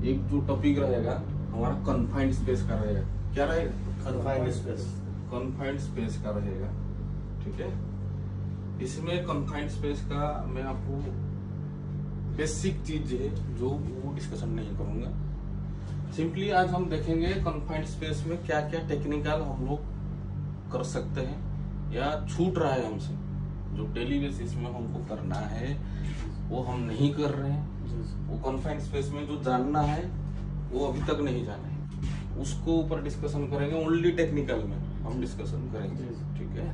एक जो टॉपिक रहेगा हमारा कन्फाइंड स्पेस का रहेगा। क्या रहेगा? Confined space. कन्फाइंड स्पेस का रहेगा, ठीक है। इसमें कन्फाइंड स्पेस का मैं आपको बेसिक चीज है जो वो डिस्कशन नहीं करूंगा। सिंपली आज हम देखेंगे कन्फाइंड स्पेस में क्या क्या टेक्निकल हम लोग कर सकते हैं या छूट रहा है हमसे, जो डेली बेसिस में हमको करना है वो हम नहीं कर रहे हैं। वो कन्फाइंड स्पेस में जो जानना है वो अभी तक नहीं जाना है, उसको ऊपर डिस्कशन करेंगे। ओनली टेक्निकल में हम डिस्कशन करेंगे, ठीक है।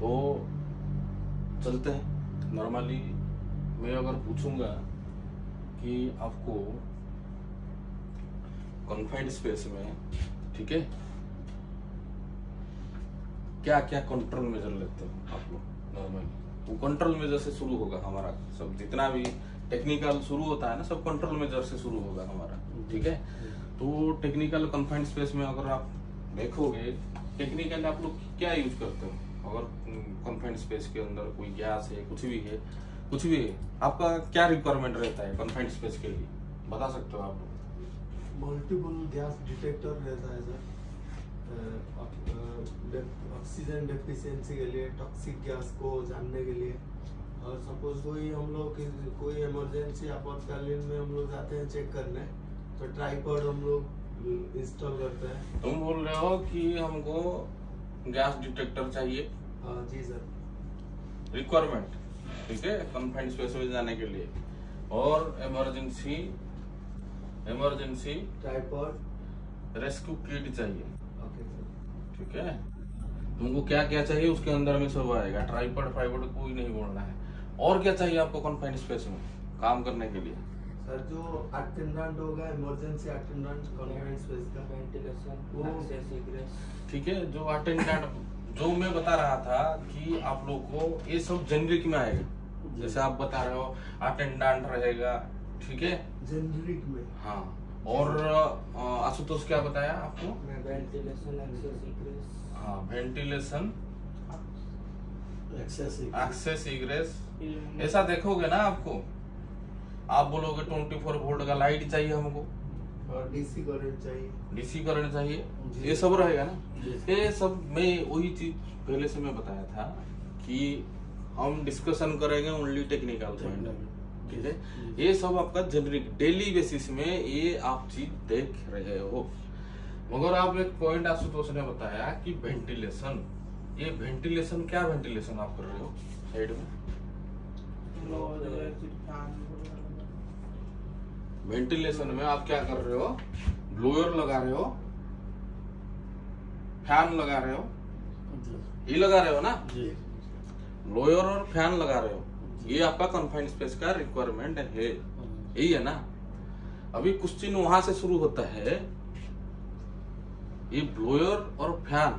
तो चलते हैं। नॉर्मली मैं अगर पूछूंगा कि आपको कन्फाइंड स्पेस में, ठीक है, क्या क्या कंट्रोल मेजर लेते हैं आप लोग नॉर्मली, वो कंट्रोल मेजर से शुरू होगा हमारा। सब जितना भी टेक्निकल शुरू होता है ना, सब कंट्रोल मेजर से शुरू होगा हमारा, ठीक है। तो टेक्निकल कन्फाइंड स्पेस में अगर आप देखोगे, टेक्निकल आप लोग क्या यूज करते हो? अगर कन्फाइंड स्पेस के अंदर कोई गैस है, कुछ भी है, आपका क्या रिक्वायरमेंट रहता है कन्फाइंड स्पेस के लिए, बता सकते हो आप लोग? मल्टीपल गैस डिटेक्टर रहता है सर, ऑक्सीजन डेफिशिएंसी के लिए, टॉक्सिक गैस को जानने के लिए। और सपोज कोई इमरजेंसी आपातकालीन में हम लोग जाते हैं चेक करने, तो ट्राइपॉड हम लोग इंस्टॉल करते हैं। तुम बोल रहे हो कि हमको गैस डिटेक्टर चाहिए? जी सर। रिक्वायरमेंट, ठीक है, कन्फाइंड स्पेस में जाने के लिए। और इमरजेंसी ट्राइपॉड, रेस्क्यू किट चाहिए, ओके सर, ठीक है। तुमको क्या क्या चाहिए उसके अंदर में सब आएगा। ट्राइपॉड फाइपॉड कोई नहीं बोलना है। और क्या चाहिए आपको कन्फाइंड स्पेस में काम करने के लिए? सर जो अटेंडेंट होगा, इमरजेंसी अटेंडेंट कन्फाइंड स्पेस का, वेंटिलेशन, एक्सेस इग्रेस, ठीक है। जो अटेंडेंट, जो मैं बता रहा था कि आप लोग को ये सब जेनरिक में आएगा। जैसे आप बता रहे हो अटेंडेंट रहेगा, ठीक है, जेनरिक में। हाँ। और आशुतोष क्या बताया आपको? वेंटिलेशन, एक्सेस इग्रेस, हाँ, वेंटिलेशन, एक्सेस इग्रेस। ऐसा देखोगे ना आपको, आप बोलोगे 24 वोल्ट का लाइट चाहिए हमको, और डीसी करंट चाहिए, डीसी करंट चाहिए, ये सब रहेगा ना। ये सब मैं वही चीज पहले से मैं बताया था कि हम डिस्कशन करेंगे ओनली टेक्निकल पॉइंट, ठीक है। ये सब आपका जेनरिक डेली बेसिस में ये आप चीज देख रहे हो। मगर आप एक पॉइंट आशुतोष ने बताया कि वेंटिलेशन, ये वेंटिलेशन, क्या वेंटिलेशन आप कर रहे हो साइड में? वेंटिलेशन में आप क्या कर रहे हो? ब्लोअर लगा रहे हो, फैन लगा रहे हो, ये लगा रहे हो ना, ब्लोअर और फैन लगा रहे हो। ये आपका कन्फाइंड स्पेस का रिक्वायरमेंट है, यही है ना। अभी क्वेश्चन वहां से शुरू होता है, ये ब्लोअर और फैन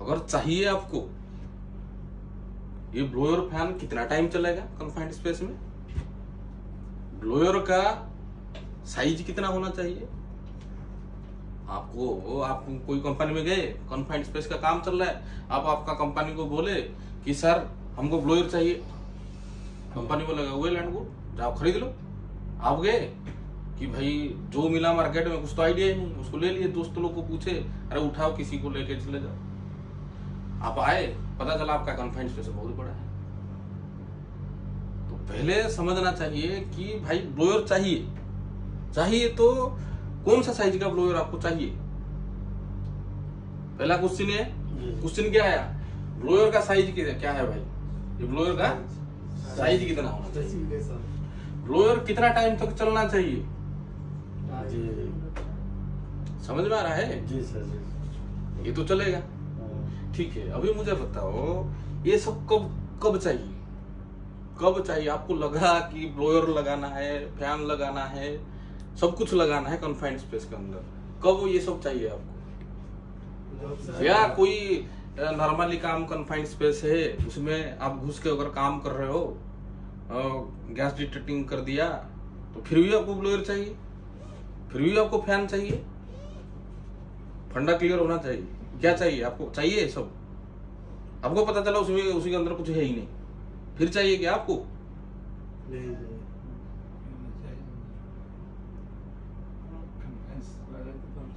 अगर चाहिए आपको, ये ब्लोअर फैन कितना टाइम चलेगा कन्फाइंड स्पेस में? ब्लोअर का साइज कितना होना चाहिए आपको? आप कोई कंपनी में गए, कन्फाइंड स्पेस का काम चल रहा है, आप आपका कंपनी को बोले कि सर हमको ब्लोअर चाहिए, कंपनी बोलेगा वेल एंड गुड, जाओ खरीद लो। आप गए कि भाई जो मिला मार्केट में, कुछ तो आइडिया ही नहीं, उसको ले लिए, दोस्त लोग को पूछे, अरे उठाओ किसी को लेके चले जाओ। आप आए, पता चला आपका कन्फाइंड स्पेस बहुत बड़ा है। तो पहले समझना चाहिए कि भाई ब्लोअर चाहिए तो कौन सा साइज का ब्लोअर आपको चाहिए? पहला क्वेश्चन है, क्वेश्चन क्या आया? ब्लोअर का साइज क्या है भाई? ये ब्लोअर का साइज कितना होना चाहिए? ब्लोअर कितना टाइम तक चलना चाहिए? समझ में आ रहा है? जी सर। ये तो चलेगा, ठीक है। अभी मुझे बताओ, ये सब कब चाहिए? कब चाहिए आपको? लगा कि ब्लोअर लगाना है, फैन लगाना है, सब कुछ लगाना है कन्फाइंड स्पेस के अंदर, कब ये सब चाहिए आपको? या कोई नॉर्मली काम कन्फाइंड स्पेस है, उसमें आप घुस के अगर काम कर रहे हो, गैस डिटेक्टिंग कर दिया, तो फिर भी आपको ब्लोअर चाहिए, फिर भी आपको फैन चाहिए। फंडा क्लियर होना चाहिए। क्या चाहिए आपको? चाहिए सब, आपको पता चला उसमें उसी के अंदर कुछ है ही नहीं, फिर चाहिए क्या आपको?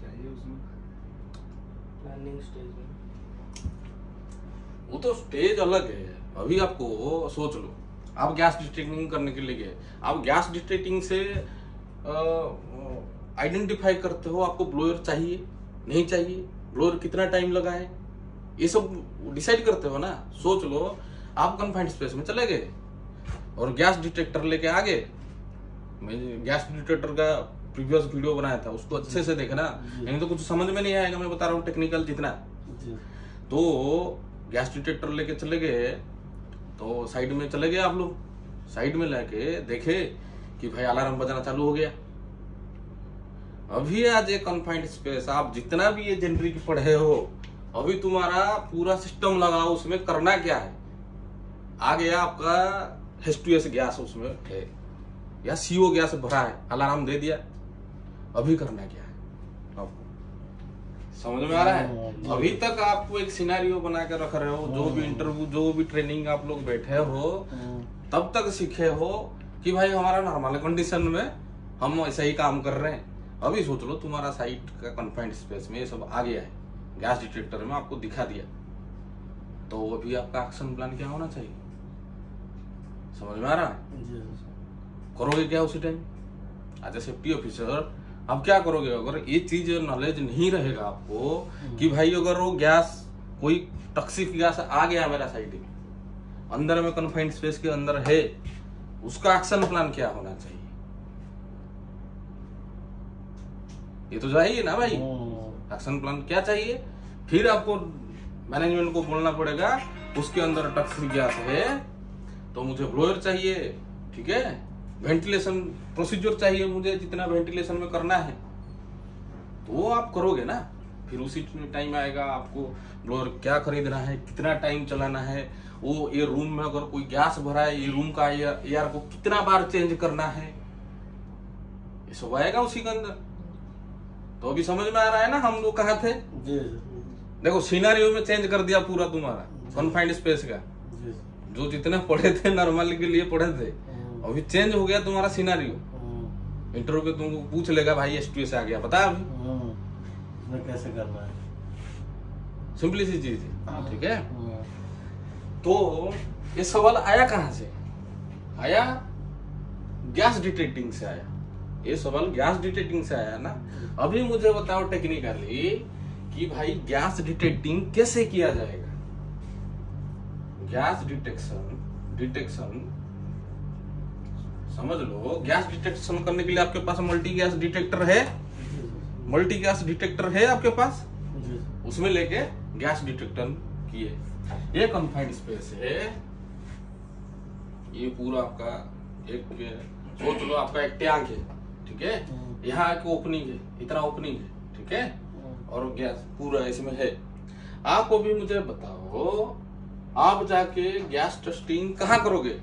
चाहिए उसमें? प्लानिंग स्टेज में। वो तो स्टेज अलग है। अभी आपको सोच लो, आप गैस डिटेक्टिंग करने के लिए गए, आप गैस डिटेक्टिंग से आइडेंटिफाई करते हो आपको ब्लोअर चाहिए नहीं चाहिए, ब्लोअर कितना टाइम लगा है, ये सब डिसाइड करते हो ना। सोच लो आप कन्फाइंड स्पेस में चले गए और गैस डिटेक्टर लेके आ गए। मैं गैस डिटेक्टर का प्रीवियस वीडियो बनाया था, उसको अच्छे से देखना, नहीं तो कुछ समझ में नहीं आएगा। मैं बता रहा हूँ टेक्निकल जितना। तो गैस डिटेक्टर लेके चले गए, तो साइड में चले गए आप लोग, साइड में लेके देखे कि भाई अलार्म बजना चालू हो गया। अभी आज एक कन्फाइंड स्पेस, आप जितना भी ये जेनरिक पढ़े हो, अभी तुम्हारा पूरा सिस्टम लगाओ, उसमें करना क्या है। आ गया आपका H2S गैस उसमें है या CO गैस भरा है, अलार्म दे दिया, अभी करना क्या है आपको समझ में आ रहा है। अभी तक आपको एक सिनेरियो बना के रख रहे हो, जो भी इंटरव्यू जो भी ट्रेनिंग आप लोग बैठे हो तब तक सीखे हो कि भाई हमारा नॉर्मल कंडीशन में हम ऐसा ही काम कर रहे हैं। अभी सोच लो तुम्हारा साइट का कन्फाइंड स्पेस में ये सब आ गया है, गैस डिटेक्टर में आपको दिखा दिया, तो अभी आपका एक्शन प्लान क्या होना चाहिए, समझ में आ रहा है। करोगे क्या उसी time as a safety officer, आप क्या करोगे। अगर ये चीज नॉलेज नहीं रहेगा आपको कि भाई अगर वो गैस कोई टॉक्सिक गैस आ गया मेरा साइड में, अंदर में कन्फाइंड स्पेस के अंदर है, उसका एक्शन प्लान क्या होना चाहिए, ये तो चाहिए ना भाई। एक्शन प्लान क्या चाहिए, फिर आपको मैनेजमेंट को बोलना पड़ेगा उसके अंदर टॉक्सिक गैस है तो मुझे ब्लोअर चाहिए, ठीक है, वेंटिलेशन प्रोसीजर चाहिए मुझे, जितना वेंटिलेशन में करना है, तो वो आप करोगे ना। फिर उसी टाइम आएगा आपको ब्लोअर क्या खरीदना है, कितना टाइम चलाना है, वो ये रूम में अगर कोई गैस भरा है, ये रूम का एयर को कितना बार चेंज करना है, ये सब आएगा उसी के अंदर। तो अभी समझ में आ रहा है ना हम लोग कहाँ थे। देखो सिनेरियो में चेंज कर दिया पूरा तुम्हारा कन्फाइंड स्पेस का, जो जितने पढ़े थे नॉर्मल के लिए पढ़े थे, अभी चेंज हो गया तुम्हारा सिनेरियो। इंटरव्यू पे तुमको पूछ लेगा भाई H2S आ गया, पता अभी कैसे करना है, सिंपली सी चीज है, ठीक है। तो ये सवाल आया कहां से, आया गैस डिटेक्टिंग से आया, ये सवाल गैस डिटेक्टिंग से आया ना। अभी मुझे बताओ टेक्निकली कि भाई गैस डिटेक्टिंग कैसे किया जाएगा। गैस डिटेक्शन समझ लो, गैस डिटेक्शन करने के लिए आपके पास मल्टी गैस डिटेक्टर है, मल्टी गैस डिटेक्टर है आपके पास, उसमें लेके गैस डिटेक्टर किए। ये कन्फाइंड स्पेस है, ये पूरा आपका एक सोच लो आपका एक टैंक है, ठीक है, यहाँ एक ओपनिंग है, इतना ओपनिंग है, ठीक है, और गैस पूरा इसमें है। आप अभी मुझे बताओ, आप जाके गैस टेस्टिंग कहाँ करोगे।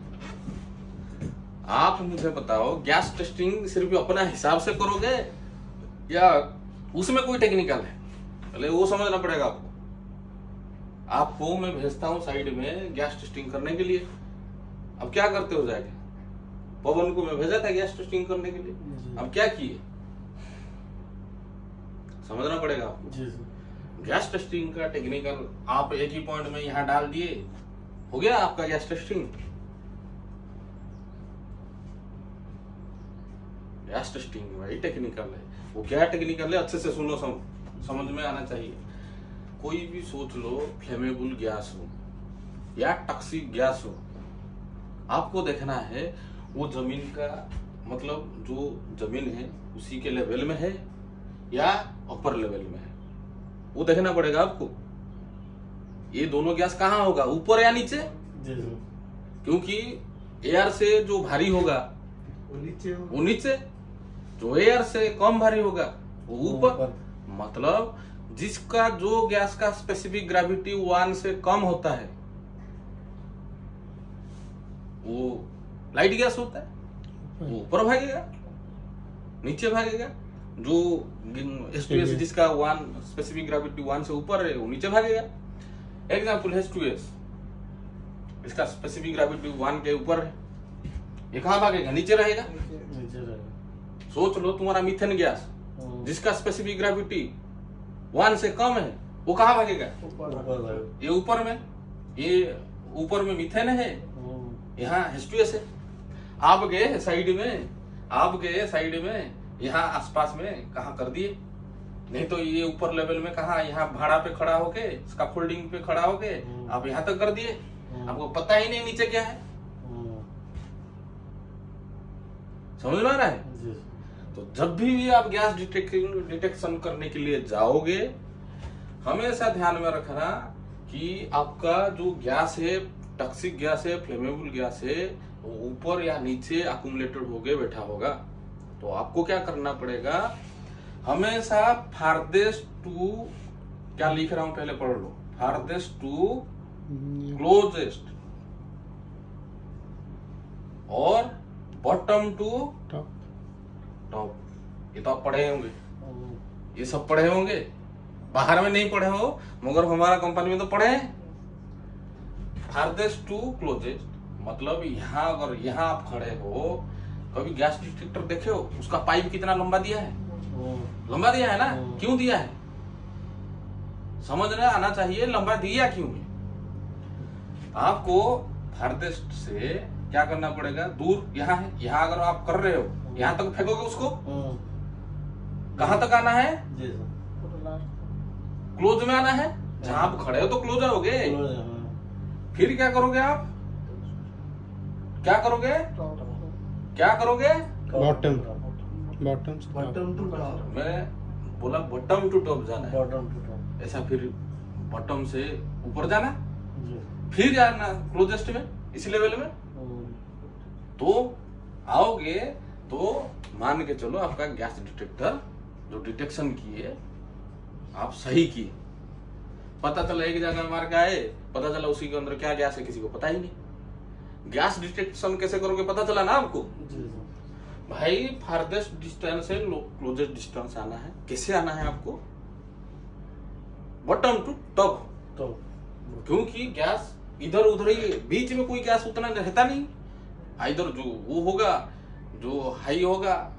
आप मुझे बताओ गैस टेस्टिंग सिर्फ अपना हिसाब से करोगे या उसमें कोई टेक्निकल है, पहले वो समझना पड़ेगा आपको। आपको मैं भेजता हूँ साइड में गैस टेस्टिंग करने के लिए, अब क्या करते हो जाके, पवन को मैं भेजा था गैस टेस्टिंग करने के लिए, अब क्या किए समझना पड़ेगा आपको। गैस टेस्टिंग का टेक्निकल आप एक ही पॉइंट में यहाँ डाल दिए, हो गया आपका गैस टेस्टिंग। गैस टेस्टिंग भाई टेक्निकल है, वो क्या टेक्निकल है अच्छे से सुनो, समझ में आना चाहिए। कोई भी सोच लो फ्लेमेबल गैस हो या टॉक्सिक गैस हो, आपको देखना है वो जमीन का मतलब जो जमीन है उसी के लेवल में है या अपर लेवल में है, वो देखना पड़ेगा आपको। ये दोनों गैस कहाँ होगा, ऊपर या नीचे, क्योंकि एयर से जो भारी होगा वो नीचे, जो एयर से कम भारी होगा वो ऊपर। मतलब जिसका जो गैस का स्पेसिफिक ग्रेविटी 1 से कम होता है वो लाइट गैस होता है, वो ऊपर भागेगा, नीचे भागेगा। जो H2S जिसका 1 स्पेसिफिक ग्रेविटी 1 से ऊपर है वो नीचे भागेगा। एग्जाम्पल H2S, इसका स्पेसिफिक ग्रेविटी 1 के ऊपर है, ये कहाँ भागेगा, नीचे रहेगा। सोच लो तुम्हारा मीथेन गैस जिसका स्पेसिफिक ग्रेविटी 1 से कम है वो कहाँ भागेगा? ये ऊपर में मीथेन है, यहाँ H2S है। आप गए साइड में यहाँ आसपास में कहाँ कर दिए, नहीं तो ये ऊपर लेवल में कहा यहाँ भाड़ा पे खड़ा होके स्कैफोल्डिंग पे खड़ा होके आप यहाँ तक कर दिए, आपको पता ही नहीं नीचे क्या है। समझ में आ रहा है? तो जब भी आप गैस डिटेक्शन करने के लिए जाओगे हमेशा ध्यान में रखना कि आपका जो गैस है, टॉक्सिक गैस है, फ्लेमेबल गैस है, वो ऊपर या नीचे अकुमुलेटेड होके बैठा होगा। तो आपको क्या करना पड़ेगा, हमेशा फारदेस्ट टू, क्या लिख रहा हूं पहले पढ़ लो, फारदेस्ट टू क्लोजेस्ट और बॉटम टू टॉप। ये तो आप पढ़े होंगे, ये सब पढ़े होंगे, बाहर में नहीं पढ़े हो मगर हमारा कंपनी में तो पढ़े हैं। फारदेस्ट टू क्लोजेस्ट मतलब यहाँ, अगर यहाँ आप खड़े हो, कभी गैस डिटेक्टर देखे हो, उसका पाइप कितना लंबा दिया है? लंबा दिया है ना? क्यों दिया है? समझना आना चाहिए लंबा दिया क्यों है। आपको फारदेस्ट से क्या करना पड़ेगा, दूर यहाँ है, यहाँ अगर आप कर रहे हो यहाँ तक फेंकोगे उसको, कहाँ तक आना है? क्लोज में आना है। जहां आप खड़े हो तो क्लोज आओगे। फिर क्या करोगे आप? क्या करोगे? Bottom to top. मैं बोला बॉटम टू टॉप जाना है, बॉटम टू टॉप। ऐसा फिर बॉटम से ऊपर जाना, फिर जाना क्लोजेस्ट में, इसी लेवल में। तो आओगे तो मान के चलो आपका गैस डिटेक्टर जो डिटेक्शन किए आप सही किए, पता चला एक जगह मार के आए, पता चला उसी के अंदर क्या गैस है किसी को पता ही नहीं। गैस डिटेक्शन कैसे करोगे पता चला ना आपको? भाई फारदेस्ट डिस्टेंस से क्लोजेस्ट डिस्टेंस आना है। कैसे आना है आपको? Bottom to top. क्योंकि गैस इधर उधर ही, बीच में कोई गैस उतना रहता नहीं। इधर जो वो होगा, जो हाई होगा,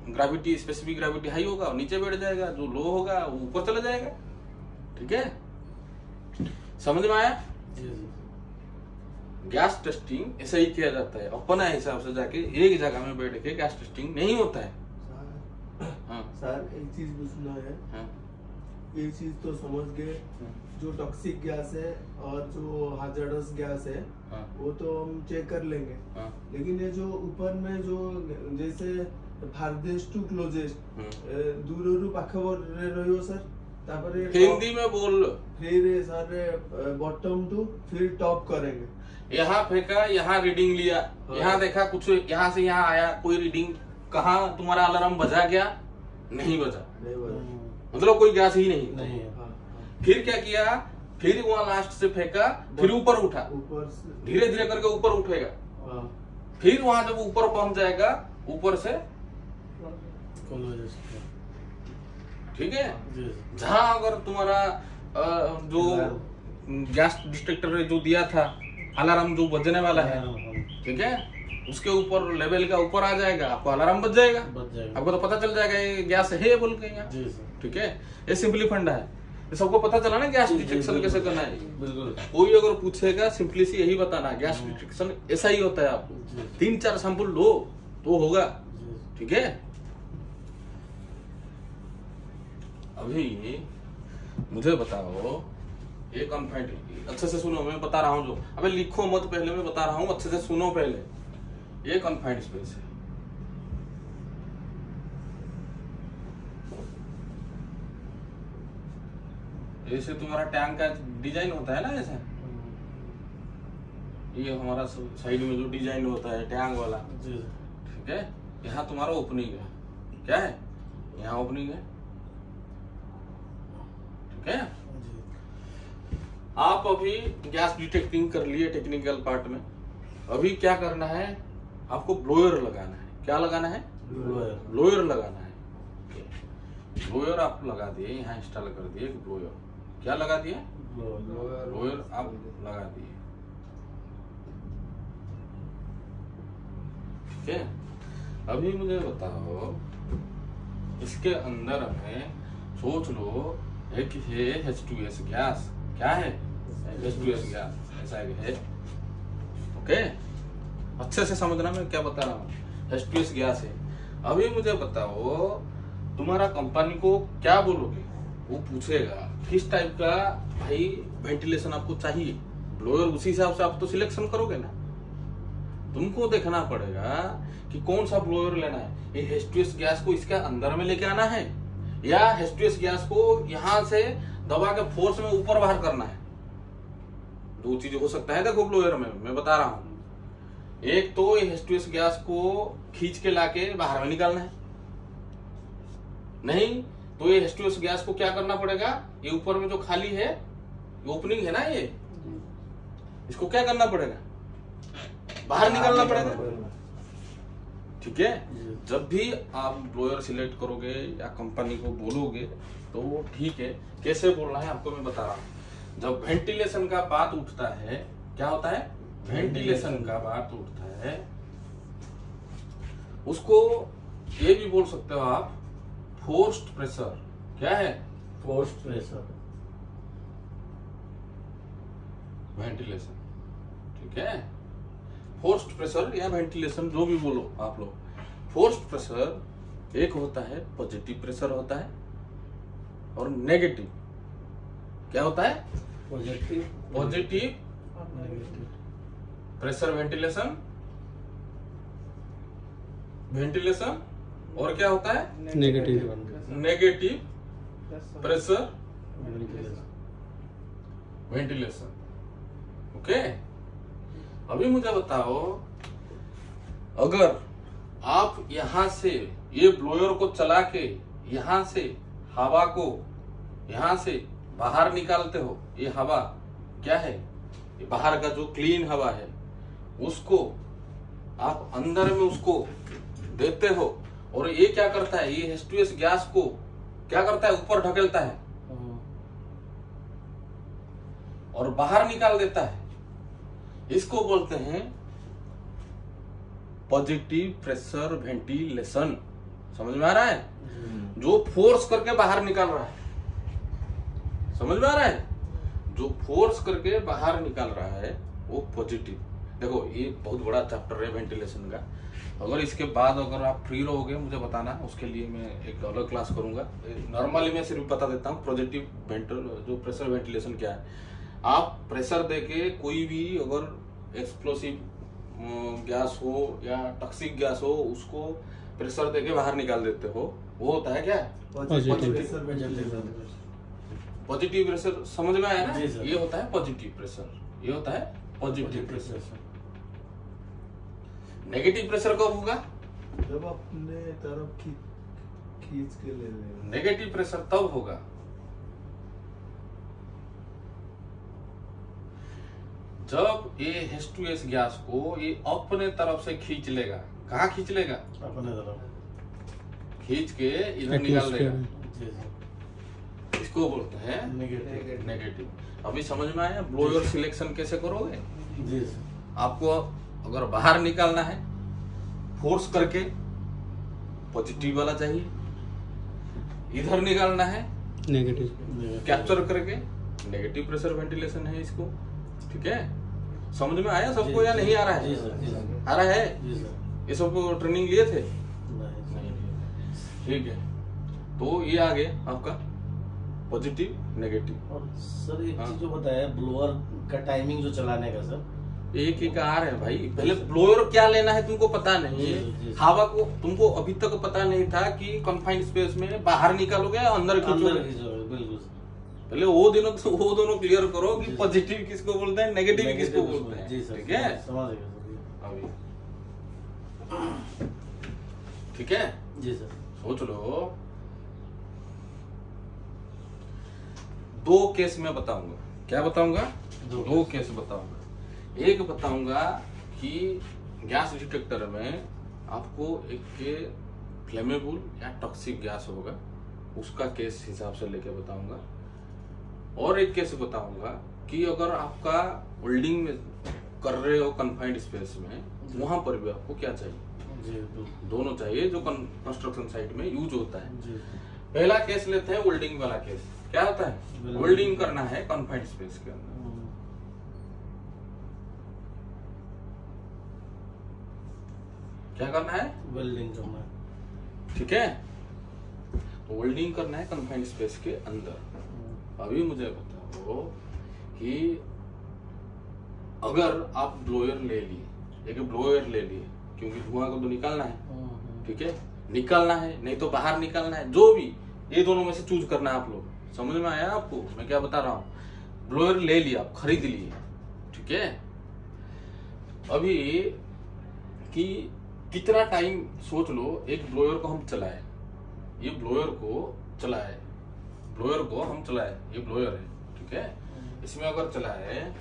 ग्रेविटी स्पेसिफिक ग्रेविटी हाई होगा, नीचे बैठ जाएगा, जो लो होगा वो ऊपर चला जाएगा। ठीक है, समझ में आया? गैस टेस्टिंग ऐसा ही किया जाता है, अपना हिसाब से जाके एक जगह में बैठ के गैस टेस्टिंग नहीं होता है। हाँ सर एक चीज पूछना है। हाँ ये चीज तो समझ गए, जो टॉक्सिक गैस है और जो हाजर्डस गैस है हाँ वो तो हम चेक कर लेंगे। हाँ लेकिन ये जो ऊपर में जो जैसे फारदेस्ट टू क्लोजेस्ट दूर पाखे रहियो सर, तापर हिंदी में बोल लो। फिर सर बॉटम टू फिर टॉप करेंगे। यहाँ फेंका, यहाँ रीडिंग लिया, यहाँ देखा कुछ, यहाँ से यहाँ आया, कोई रीडिंग, कहाँ तुम्हारा अलार्म बजा गया? नहीं बजा, मतलब कोई गैस ही नहीं। फिर क्या किया? फिर वहां लास्ट से फेंका, फिर ऊपर उठा, ऊपर धीरे धीरे करके ऊपर उठेगा। फिर वहां जब ऊपर पहुंच जाएगा, ऊपर से ठीक है। जहां अगर तुम्हारा जो गैस डिटेक्टर जो दिया था, अलार्म जो बजने वाला है, ठीक है, उसके ऊपर लेवल का ऊपर आ जाएगा, आपको अलार्म बज जाएगा, आपको तो पता चल जाएगा ये गैस है बोल के यहाँ। ठीक है, ये सिंपली फंडा है, ये सबको पता चला ना गैस डिटेक्शन कैसे करना है। कोई अगर पूछेगा सिंपली सी यही बताना, गैस डिटेक्शन ऐसा ही होता है। आपको 3-4 सैंपल लो तो होगा। ठीक है, अभी मुझे बताओ, ये कॉन्फाइंड, अच्छे से सुनो, मैं बता रहा हूँ जो, अबे लिखो मत पहले, मैं बता रहा हूँ, अच्छे से सुनो पहले। ये कॉन्फाइंड स्पेस है, ऐसे तुम्हारा टैंक का डिजाइन होता है ना, ऐसा ये हमारा साइड में जो डिजाइन होता है टैंक वाला, ठीक है, यहाँ तुम्हारा ओपनिंग है, क्या है, यहाँ ओपनिंग है। ठीक है, आप अभी गैस डिटेक्टिंग कर लिए टेक्निकल पार्ट में, अभी क्या करना है, आपको ब्लोअर लगाना है। क्या लगाना है? ब्लोअर लगाना है। ब्लोअर आप लगा दिए, यहाँ इंस्टॉल कर दिए ब्लोअर। क्या लगा दिए? ब्लोअर आप लगा दिए। ठीक है, अभी मुझे बताओ, इसके अंदर में सोच लो एक है H2S गैस, क्या है H2S गैस, ऐसा है। ओके, अच्छे से समझना मैं क्या बता रहा हूँ। H2S गैस है। अभी मुझे बताओ तुम्हारा कंपनी को क्या बोलोगे, वो पूछेगा किस टाइप का भाई वेंटिलेशन आपको चाहिए, ब्लोअर उसी हिसाब से आप तो सिलेक्शन करोगे ना। तुमको देखना पड़ेगा कि कौन सा ब्लोअर लेना है, ये H2S गैस को इसके अंदर में लेके आना है या H2S गैस को यहां से दबा के फोर्स में ऊपर बाहर करना है। दो चीज हो सकता है देखो ब्लोअर में, मैं बता रहा हूं। एक तो ये H2S गैस को खींच के लाके बाहर में निकालना है, नहीं तो ये H2S गैस को क्या करना पड़ेगा, ये ऊपर में जो खाली है ओपनिंग है ना, ये इसको क्या करना पड़ेगा, बाहर निकालना पड़ेगा। ठीक है, जब भी आप ब्लोअर सिलेक्ट करोगे या कंपनी को बोलोगे तो ठीक है, कैसे बोलना है आपको मैं बता रहा हूं। जब वेंटिलेशन का बात उठता है, क्या होता है, वेंटिलेशन का बात उठता है, उसको ये भी बोल सकते हो आप फोर्स्ड प्रेशर। क्या है, फोर्स्ड प्रेशर वेंटिलेशन। ठीक है, फोर्स्ड प्रेशर या वेंटिलेशन जो भी बोलो आप लोग। फोर्स्ड प्रेशर एक होता है पॉजिटिव प्रेशर होता है और नेगेटिव। क्या होता है, पॉजिटिव प्रेशर वेंटिलेशन, और क्या होता है नेगेटिव प्रेशर वेंटिलेशन। ओके, अभी मुझे बताओ अगर आप यहां से ये ब्लोअर को चला के यहां से हवा को यहां से बाहर निकालते हो, ये हवा क्या है, ये बाहर का जो क्लीन हवा है उसको आप अंदर में उसको देते हो, और ये क्या करता है, ये H2S गैस को क्या करता है, ऊपर ढकेलता है और बाहर निकाल देता है। इसको बोलते हैं पॉजिटिव प्रेशर वेंटिलेशन। समझ में आ रहा है, जो फोर्स करके बाहर निकाल रहा है। समझ में आ रहा है, जो फोर्स करके बाहर निकाल रहा है वो पॉजिटिव। देखो ये बहुत बड़ा चैप्टर है वेंटिलेशन का, अगर इसके बाद अगर आप फ्री रहोगे मुझे बताना, उसके लिए मैं एक अलग क्लास करूंगा। नॉर्मली मैं सिर्फ बता देता हूँ पॉजिटिव जो प्रेशर वेंटिलेशन क्या है। आप प्रेशर देके कोई भी अगर एक्सप्लोसिव गैस हो या टॉक्सिक गैस हो उसको प्रेशर देके बाहर निकाल देते हो, वो होता है क्या, पॉजिटिव प्रेशर। समझ में आया ना, ये होता है पॉजिटिव प्रेशर, ये होता है पॉजिटिव प्रेशर। नेगेटिव प्रेशर कब होगा, जब अपने तरफ खींच के ले लेगा। नेगेटिव प्रेशर तब होगा जब ये H2S गैस को ये अपने तरफ से खींच लेगा। कहाँ खींच लेगा, अपने तरफ खींच के इधर निकाल देगा, इसको बोलते हैं नेगेटिव। अभी समझ में आया ब्लोअर सिलेक्शन कैसे करोगे। जी आपको अगर बाहर निकालना है फोर्स करके पॉजिटिव वाला चाहिए, इधर निकालना है नेगेटिव कैप्चर करके नेगेटिव प्रेशर वेंटिलेशन है इसको। ठीक है, समझ में आया सबको या नहीं आ रहा है, आ रहा है, ये सब ट्रेनिंग लिए थे नहीं। ठीक है, तो ये आ गया आपका पॉजिटिव नेगेटिव। और सर एक चीज जो बताया ब्लोअर का टाइमिंग जो चलाने का, सर एक ही कार है भाई। पहले ब्लोअर क्या लेना है तुमको पता नहीं है, हवा को तुमको अभी तक पता नहीं था कि कन्फाइंड स्पेस में बाहर निकालोगे अंदर खींचोगे। बिल्कुल पहले वो दोनों क्लियर करो कि पॉजिटिव किसको बोलते हैं, नेगेटिव किसको बोलते हैं। ठीक है, समझ गया अभी ठीक है जी सर। सोच लो, दो केस में बताऊंगा। क्या बताऊंगा, दो केस बताऊंगा। एक बताऊंगा कि गैस डिटेक्टर में आपको एक फ्लेमेबल या टॉक्सिक गैस होगा, उसका केस हिसाब से लेके बताऊंगा। और एक केस बताऊंगा कि अगर आपका वेल्डिंग में कर रहे हो कन्फाइंड स्पेस में, वहां पर भी आपको क्या चाहिए। जी बिल्कुल दोनों चाहिए जो कंस्ट्रक्शन साइट में यूज होता है। जी पहला केस लेते हैं वेल्डिंग वाला केस। क्या होता है? वेल्डिंग। वेल्डिंग करना है कन्फाइंड स्पेस के अंदर। क्या करना है? वेल्डिंग करना है। ठीक है, तो वेल्डिंग करना है कन्फाइंड स्पेस के अंदर। अभी मुझे बताओ कि अगर आप ब्लोअर ले लिए, एक ब्लोअर ले लिए, क्योंकि धुआं को तो निकालना है, ठीक है, निकालना है, नहीं तो बाहर निकालना है, जो भी, ये दोनों में से चूज करना है आप लोग। समझ में आया आपको मैं क्या बता रहा हूँ? ब्लोअर ले लिया, आप खरीद लिए, ठीक है। अभी कि कितना टाइम सोच लो, एक ब्लोअर को हम चलाए, ये ब्लोअर को चलाए, ब्लोअर को हम चलाए, ये ब्लोअर है, ठीक है। इसमें अगर चलाए,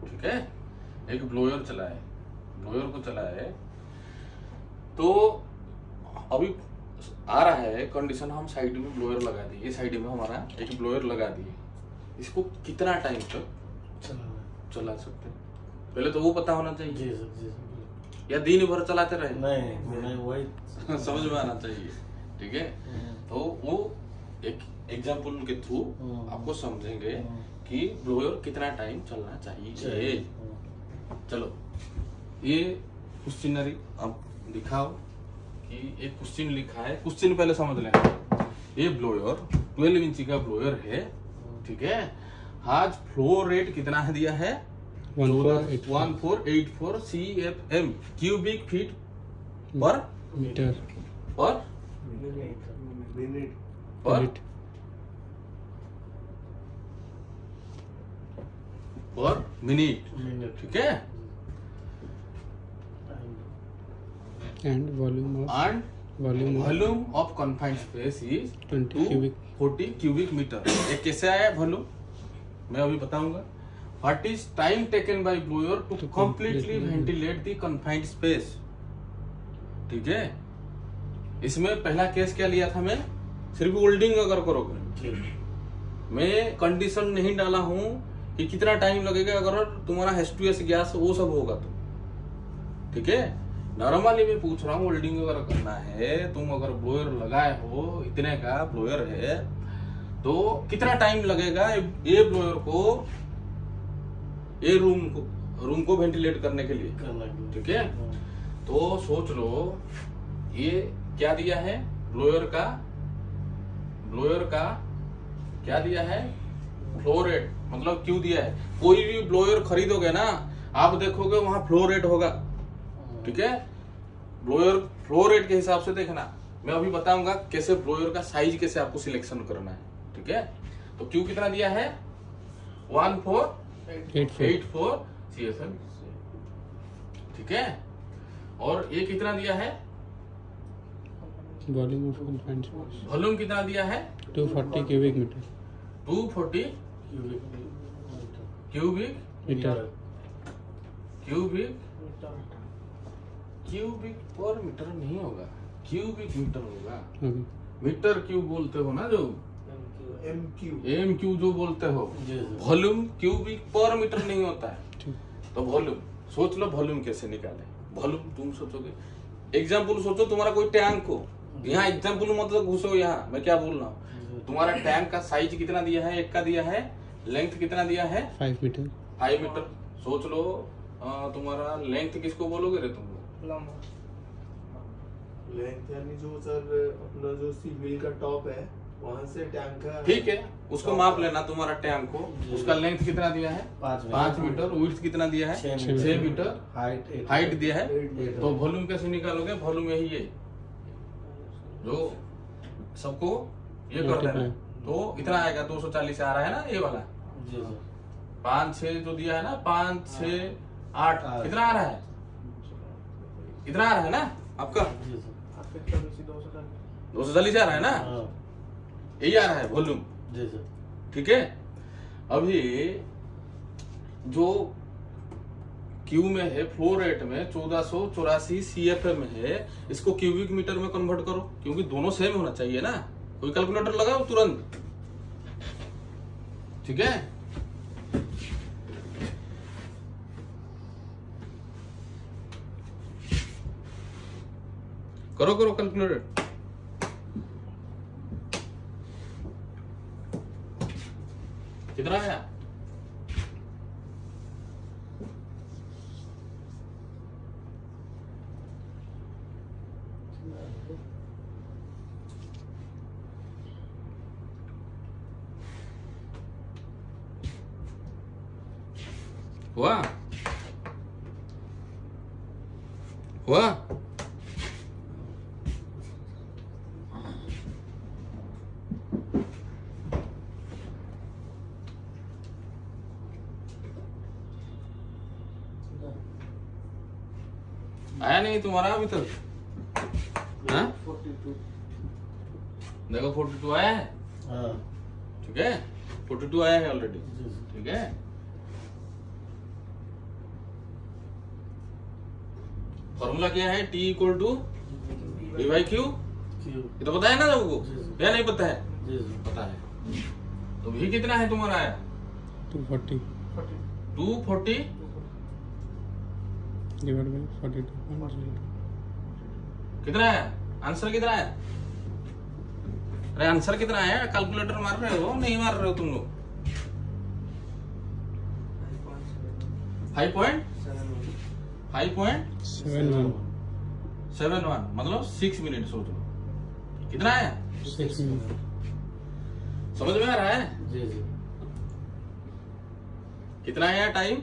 ठीक है, एक ब्लोअर चलाए, ब्लोअर को चलाए, तो अभी आ रहा है कंडीशन, हम साइड में ब्लोअर लगा दिए, ये साइड में हमारा एक ब्लोअर लगा दिए, इसको कितना टाइम तक चला सकते हैं? पहले तो वो पता होना चाहिए। जी सर, जी सर। या दिन भर चलाते रहे? नहीं वही समझ में आना चाहिए, ठीक है। तो वो एक एग्जाम्पल के थ्रू आपको समझेंगे कि ब्लोअर कितना टाइम चलना चाहिए। चलो, ये क्वेश्चनरी अब दिखाओ कि एक क्वेश्चन लिखा है, क्वेश्चन पहले समझ लें। ये ब्लोअर 12 इंची का ब्लोअर है, ठीक है। आज फ्लो रेट कितना है दिया है? 1484 CFM cubic feet per metre per minute per per minute, ठीक है। And volume of confined space is 20 cubic 40 cubic metre. ये कैसे आया वॉल्यूम मैं अभी बताऊंगा। What is time taken by blower to completely ventilate the confined space, ठीक है। इसमें पहला केस क्या लिया था मैं? सिर्फ वेल्डिंग अगर करोगे, मैं कंडीशन नहीं डाला हूं कि कितना टाइम लगेगा अगर तुम्हारा H2S गैस वो सब होगा तो, ठीक है। नॉर्मली मैं पूछ रहा हूँ, वेल्डिंग अगर करना है, तुम अगर ब्लोअर लगाए हो, इतने का ब्लोअर है, तो कितना टाइम लगेगा ये ब्लोअर को, ये रूम को वेंटिलेट करने के लिए, ठीक है। तो सोच लो, ये क्या दिया है? ब्लोअर का क्या दिया है? फ्लो रेट, मतलब क्यों दिया है? कोई भी ब्लोअर खरीदोगे ना, आप देखोगे वहां फ्लो रेट होगा, ठीक है। ब्लोअर फ्लो रेट के हिसाब से देखना। मैं अभी बताऊंगा कैसे ब्लोअर का साइज कैसे आपको सिलेक्शन करना है, ठीक है। तो क्यू कितना दिया है? 1484 CFM, ठीक है। और ये कितना दिया है? Volume of confined space volume कितना दिया है? 240 cubic metre 240 cubic metre cubic per metre नहीं होगा, क्यूबिक मीटर होगा। ओके मीटर क्यूब बोलते हो ना, जो MQ जो बोलते हो, वॉल्यूम क्यूबिक पर मीटर नहीं होता है। ठीक। तो वॉल्यूम सोच लो, वॉल्यूम कैसे निकाले? वॉल्यूम तुम सोचोगे, एग्जाम्पल सोचो, तुम्हारा कोई टैंक हो, यहाँ एग्जाम्पल मतलब घुसो, यहाँ मैं क्या बोल रहा हूँ, तुम्हारा टैंक का साइज कितना दिया है? एक का दिया है, लेंथ कितना दिया है? 5 मीटर 5 मीटर। सोच लो तुम्हारा लेंथ किसको बोलोगे रे तुम? लेंथ यानी जो सर अपना जो सिविल का टॉप है वहां से टैंक का, ठीक है, उसको माप लेना तुम्हारा टैंक को। उसका लेंथ कितना दिया है? 5 मीटर। विड्थ कितना दिया है? 6 मीटर। हाइट दिया है। तो वॉल्यूम कैसे निकालोगे? वॉल्यूम यही है जो सबको ये कर देना, तो इतना आएगा। 240 आ रहा है ना ये वाला। 5-6 जो दिया है ना, 5-6-8 कितना आ रहा है? इतना आ रहा है ना आपका? 240 आ रहा है ना, यही आ रहा है वॉल्यूम, ठीक है। अभी जो क्यू में है, फ्लो रेट में 1484 CFM में है, इसको क्यूबिक मीटर में कन्वर्ट करो, क्योंकि दोनों सेम होना चाहिए ना। कोई कैलकुलेटर लगाओ तुरंत, ठीक है। करो करो कैलकुलेटेड। कितना आया? हुआ हुआ? आया नहीं तुम्हारा अभी तक? हाँ? 42 देखो 42 आया है। हाँ ठीक है, 42 आया है ऑलरेडी। जी जी। ठीक है, फॉर्मूला क्या है? T equal to D by Q. क्यों? ये तो पता है ना सबको जी, जी। या नहीं पता है? जी जी। पता है। तो भी कितना है तुम्हारा? आया 240 240 डिवाइड बाय 42.0। कितना है आंसर? कितना है? अरे आंसर कितना है? कैलकुलेटर मार रहे हो नहीं मार रहे हो तुम लोग? 5.71 मतलब 6 मिनट। सोच लो कितना है। 6 मिनट। समझ में आ रहा है? जी जी। कितना आया टाइम?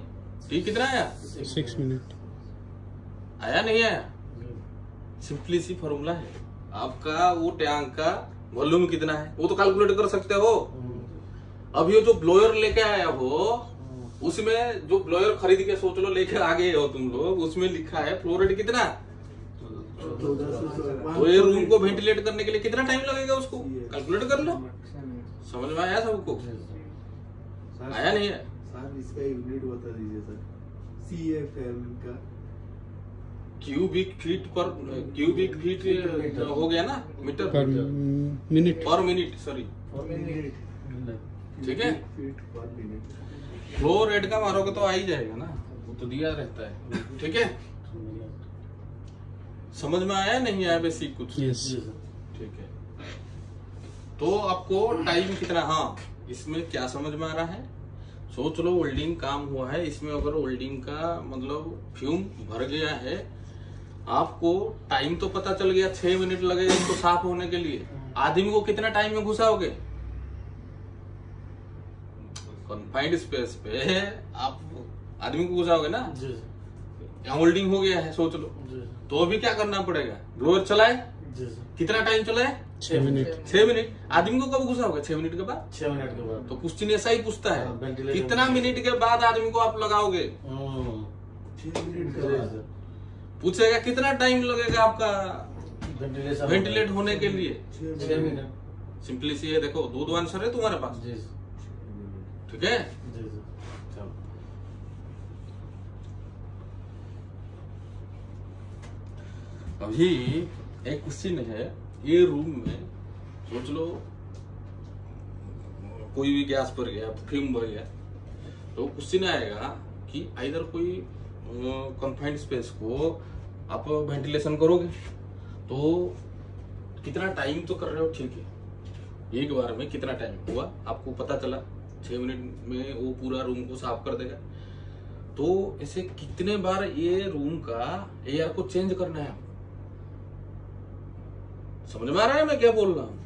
T कितना आया? 6 मिनट। आया नहीं आया? जी। सिंपली सी फॉर्मूला है आपका। वो टैंक का वॉल्यूम कितना है वो तो कैलकुलेट कर सकते हो। अब ये जो ब्लोअर लेके आया हो उसमें जो ब्लोअर खरीद के सोच लो लेके आ गए हो तुम लोग, उसमें लिखा है फ्लो रेट कितना। तो ये रूम को वेंटिलेट करने के लिए कितना टाइम लगेगा उसको कैलकुलेट कर लो। समझ में आया सबको? आया नहीं है? सर इसका यूनिट बता दीजिए सर। CFM का क्यूबिक फीट पर क्यूबिक फीट हो गया ना मीटर पर मिनट। पर मिनट सॉरी। ठीक है, फीट पर मिनट। फ्लो रेट का मारोगे तो आ ही जाएगा ना, वो तो दिया रहता है। ठीक है, समझ में आया नहीं आया बेसिक कुछ? यस। ठीक है, तो आपको टाइम कितना, हाँ इसमें क्या समझ में आ रहा है? सोच लो वेल्डिंग काम हुआ है, इसमें अगर वेल्डिंग का मतलब फ्यूम भर गया है, आपको टाइम तो पता चल गया 6 मिनट लगेगा इसको साफ होने के लिए। आदमी को कितना टाइम में घुसाओगे? कन्फाइंड स्पेस पे आप आदमी को घुसाओगे ना। यहाँ होल्डिंग हो गया है सोच लो, तो अभी क्या करना पड़ेगा? ब्लोअर चलाए, कितना टाइम चलाए? 6 मिनट। 6 मिनट। आदमी को कब घुसाओगे? 6 मिनट के बाद। 6 मिनट के बाद। तो क्वेश्चन ऐसा ही पूछता है, वेंटिलेटर कितना मिनट के बाद आदमी को आप लगाओगे? 6 मिनट के बाद पूछेगा कितना टाइम लगेगा आपका वेंटिलेशन वेंटिलेट होने के लिए? 6 मिनट। सिंपली सी है, देखो दो आंसर है तुम्हारे पास। जी ठीक है, जी जी। चलो अभी एक क्वेश्चन है, ये रूम में सोच लो कोई भी गैस भर गया, फ्यूम भर गया, तो क्वेश्चन आएगा कि इधर कोई कन्फाइंड स्पेस को आप वेंटिलेशन करोगे तो कितना टाइम तो कर रहे हो, ठीक है, एक बार में कितना टाइम हुआ आपको पता चला, 6 मिनट में वो पूरा रूम को साफ कर देगा। तो ऐसे कितने बार ये रूम का एयर को चेंज करना है? समझ में आ रहा है मैं क्या बोल रहा हूँ?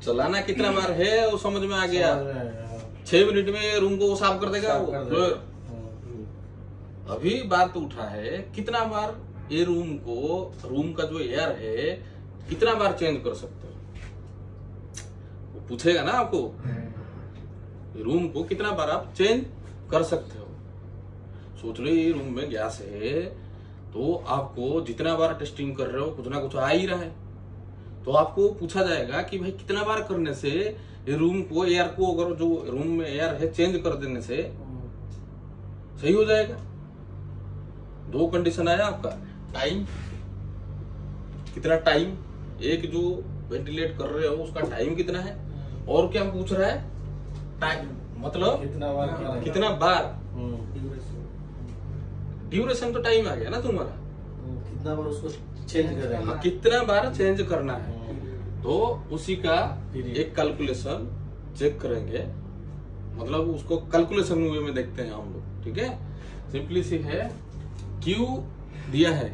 चलाना कितना बार है वो समझ में आ गया। 6 मिनट में रूम को वो साफ कर देगा वो ब्लोअर। अभी बात उठा है कितना बार ये रूम का जो एयर है कितना बार चेंज कर सकते हो, वो पूछेगा ना आपको। रूम को कितना बार आप चेंज कर सकते हो? सोच लो ये रूम में गैस है, तो आपको जितना बार टेस्टिंग कर रहे हो कुछ ना कुछ आ ही रहा है, तो आपको पूछा जाएगा कि भाई कितना बार करने से ये रूम को एयर को, अगर जो रूम में एयर है चेंज कर देने से सही हो जाएगा। 2 कंडीशन आया आपका, टाइम कितना टाइम, एक जो वेंटिलेट कर रहे हो उसका टाइम कितना है, और क्या पूछ रहा है टाइम मतलब कितना बार ड्यूरेशन तो टाइम आ गया ना तुम्हारा, कितना बार उसको चेंज कर रहे हैं। कितना बार चेंज करना है, तो उसी का एक कैलकुलेशन चेक करेंगे, मतलब उसको कैलकुलेशन वे में देखते हैं हम लोग। ठीक है, सिंपली सी है, क्यू दिया है,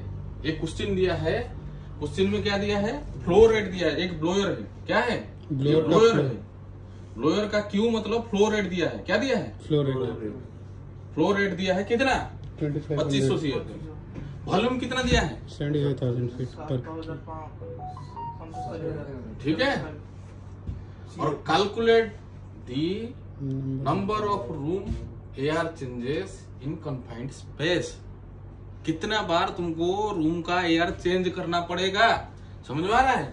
एक क्वेश्चन दिया है, क्वेश्चन में क्या दिया है, फ्लो रेट दिया है, एक ब्लोअर है, क्या है, ब्लोअर है, ब्लोअर का क्यू मतलब फ्लो रेट दिया है, क्या दिया है, फ्लो रेट दिया है, कितना 2500 CFM। वॉल्यूम कितना दिया है, 75,000 फीट पर। ठीक है, और calculate the number of room air changes in confined space. कितना बार तुमको रूम का एयर चेंज करना पड़ेगा, समझ में आ रहा है।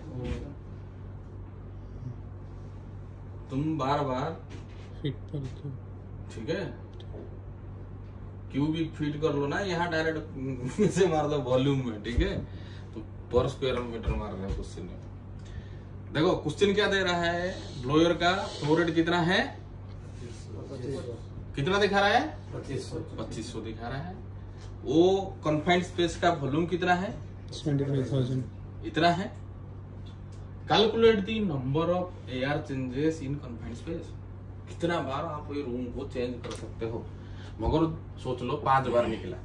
तुम बार बार फीट पर क्यूब। ठीक है, क्यूबिक फीट कर लो ना, यहाँ डायरेक्ट से मार दो वॉल्यूम में। ठीक है, तो पर स्क्वायर मीटर मार रहे हो क्वेश्चन में। देखो क्वेश्चन क्या दे रहा है, ब्लोअर का फ्लो रेट कितना है, कितना दिखा रहा है, 2500 दिखा रहा है। वो कन्फाइंड स्पेस का वॉल्यूम कितना है, 75,000। इतना है। Calculate the number of air changes in confined space. कितना बार आप ये रूम को चेंज कर सकते हो, मगर सोच लो 5 बार निकला,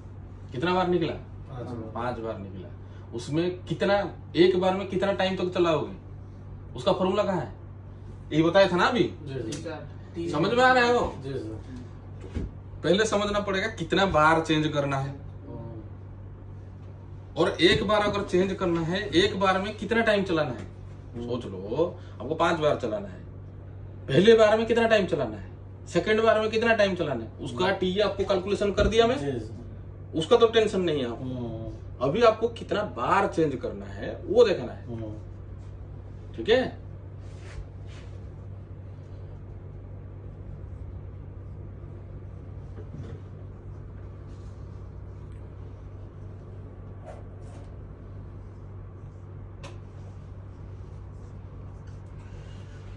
कितना बार निकला, 5 बार निकला। उसमें कितना, एक बार में कितना टाइम तक चलाओगे, उसका फॉर्मूला कहाँ है, ये बताया था ना अभी, समझ में आ रहा है वो। पहले समझना पड़ेगा कितना बार चेंज करना है, और एक बार अगर चेंज करना है, एक बार में कितना टाइम चलाना है। सोच लो आपको 5 बार चलाना है, पहले बार में कितना टाइम चलाना है, सेकंड बार में कितना टाइम चलाना है, उसका टी आपको कैलकुलेशन कर दिया मैं, उसका तो टेंशन नहीं है आपको। अभी आपको कितना बार चेंज करना है वो देखना है। ठीक है,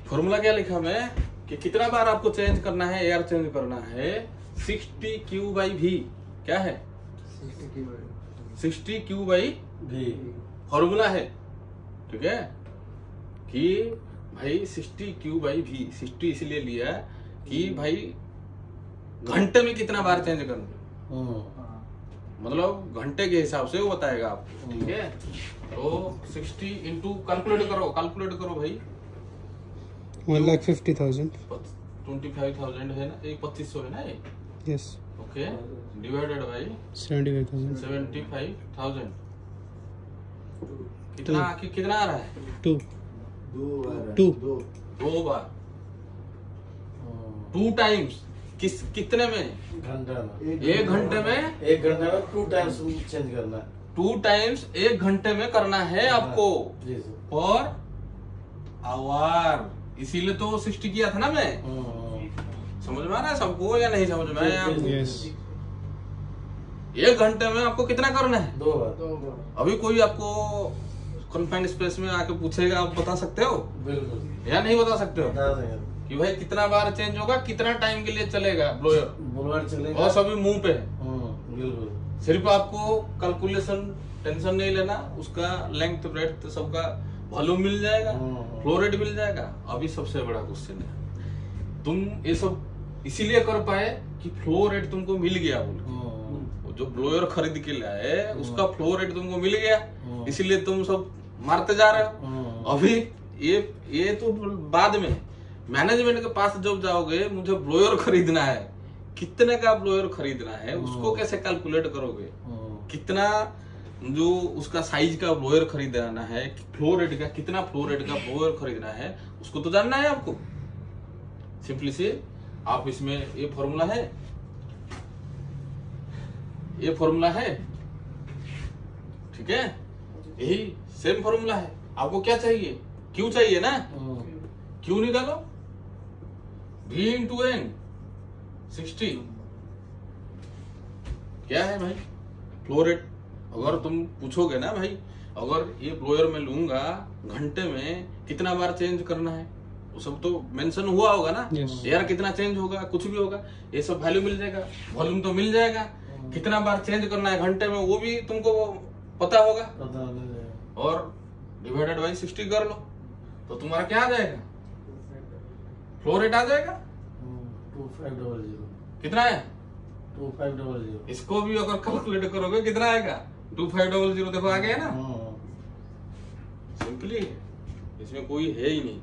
फॉर्मूला क्या लिखा मैं कि कितना बार आपको चेंज करना है, एयर चेंज करना है, 60Q/V। क्या है, 60Q/V फॉर्मूला है। ठीक है, कि भाई 60Q/V, 60 इसलिए लिया कि भाई घंटे में कितना बार चेंज करना, मतलब घंटे के हिसाब से वो बताएगा आपको। ठीक है, तो 60 इंटू कैलकुलेट करो भाई, 1,50,000। 25,000 है ना, एक 2500 है ना ये, यस। Okay, divided by 75,000। 75,000 कितना कितना आ रहा है, 2 दो बार, 2 टाइम्स। कितने में, एक घंटे में 2 टाइम्स चेंज करना है, 2 टाइम्स 1 घंटे में करना है आपको, पर आवर। इसीलिए तो 60 किया था ना मैं। समझ में आ रहा है सबको या नहीं समझ में आया आपको? यस। 1 घंटे में आपको कितना करना है, 2 बार। अभी कोई आपको कन्फाइंड स्पेस में आके पूछेगा, आप बता सकते हो बिल्कुल, या नहीं बता सकते हो बता देंगे कि भाई कितना बार चेंज होगा, कितना टाइम के लिए चलेगा ब्लोअर, चलेगा, और सभी मुंह पे है। बिल्कुल। सिर्फ आपको कैलकुलेशन टेंशन नहीं लेना, उसका लेंथ ब्रेड्थ सबका वॉल्यूम मिल जाएगा, फ्लो रेट मिल जाएगा। अभी सबसे बड़ा क्वेश्चन है, तुम ये सब इसीलिए कर पाए कि फ्लो रेट तुमको मिल गया, बोल जो ब्लोअर खरीद के लाए उसका फ्लो रेट तुमको मिल गया, इसीलिए तुम सब मारते जा रहे हो। अभी ये तो बाद में मैनेजमेंट के पास जब जाओगे, मुझे ब्लोअर खरीदना है, कितने का ब्लोअर खरीदना है, उसको कैसे कैलकुलेट करोगे, कितना जो उसका साइज का ब्लोअर खरीदना है, फ्लो रेट का कितना फ्लो रेट का ब्लोअर खरीदना है, उसको तो जानना है आपको। सिंपली से आप इसमें ये फॉर्मूला है, ये फॉर्मूला है, ठीक है, यही सेम फॉर्मूला है। आपको क्या चाहिए, क्यू चाहिए ना, क्यू निकालो, V इंटू N 60 क्या है भाई, फ्लो रेट। अगर तुम पूछोगे ना भाई, अगर ये ब्लोअर में लूंगा घंटे में कितना बार चेंज करना है, वो सब तो मेंशन हुआ होगा ना। Yes. एयर कितना चेंज होगा, कुछ भी होगा, ये सब वैल्यू मिल जाएगा। वॉल्यूम तो मिल जाएगा, कितना बार चेंज करना है घंटे में वो भी तुमको पता होगा। पता मिल जाएगा। और डिवाइडेड बाई 60 कर लो तो तुम्हारा क्या आ जाएगा, फ्लो रेट आ जाएगा। 2500 कितना है, 2500। इसको भी अगर कैलकुलेट करोगे कितना आएगा, 2500। देखो आ गया ना, सिंपली इसमें कोई है ही नहीं।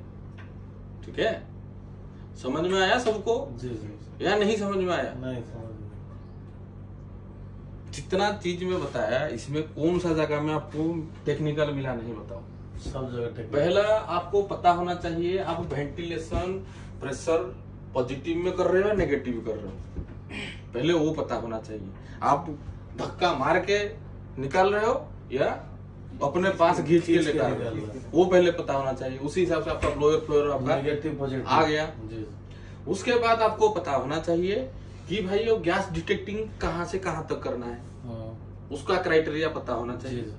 ठीक है, समझ में आया सबको जी जी। या नहीं समझ में आया? नहीं समझ में। जितना चीज में बताया इसमें कौन सा जगह में आपको टेक्निकल मिला नहीं बताओ। सब जगह टेक्निक। पहला आपको पता होना चाहिए आप वेंटिलेशन प्रेशर पॉजिटिव में कर रहे हो या नेगेटिव कर रहे हो, पहले वो पता होना चाहिए। आप धक्का मार के निकाल रहे हो या अपने पास खींच के निकाल रहे हो, वो पहले पता होना चाहिए। उसी हिसाब से आपका ब्लोअर आपका नेगेटिव पॉजिटिव आ गया। जी। उसके बाद आपको पता होना चाहिए कि भाई वो गैस डिटेक्टिंग कहाँ से कहाँ तक करना है, उसका क्राइटेरिया पता होना चाहिए। जी।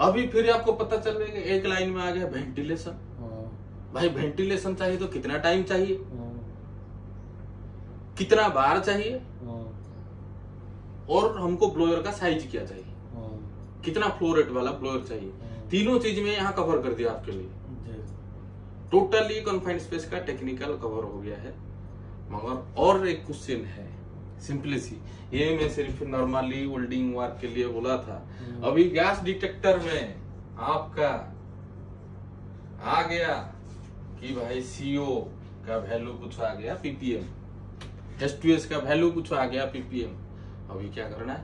अभी फिर आपको पता चलेगा एक लाइन में आ गया वेंटिलेशन। भाई वेंटिलेशन चाहिए तो कितना टाइम चाहिए, कितना बार चाहिए, और हमको ब्लोअर का साइज क्या चाहिए, कितना फ्लो रेट वाला ब्लोअर चाहिए। तीनों चीज में यहाँ कवर कर दिया आपके लिए। टोटली कन्फाइंड स्पेस का टेक्निकल कवर हो गया है। मगर और एक क्वेश्चन है सिंपली सी, ये मैं सिर्फ नॉर्मली वेल्डिंग वर्क के लिए बोला था। अभी गैस डिटेक्टर में आपका आ गया कि भाई CO का वैल्यू कुछ आ गया PPM, S2S का वैल्यू कुछ आ गया PPM। अभी क्या करना है,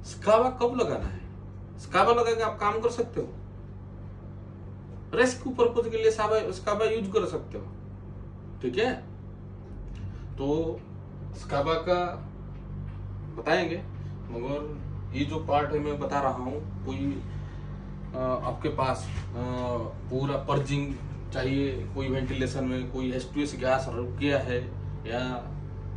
स्काबा कब लगाना है, स्काबा लगा के आप काम कर सकते हो, रेस्क्यू पर्पज के लिए स्काबा यूज कर सकते हो। ठीक है, तो स्काबा का बताएंगे, मगर ये जो पार्ट है मैं बता रहा हूँ, कोई आपके पास पूरा पर्जिंग चाहिए, कोई वेंटिलेशन में कोई H2S गैस रुक गया है या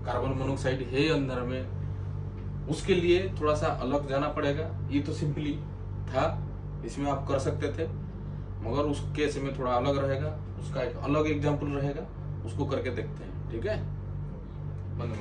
कार्बन मोनोऑक्साइड है अंदर में, उसके लिए थोड़ा सा अलग जाना पड़ेगा। ये तो सिंपली था, इसमें आप कर सकते थे, मगर उस केस में थोड़ा अलग रहेगा, उसका एक अलग एग्जाम्पल रहेगा, उसको करके देखते हैं। ठीक है, बंद।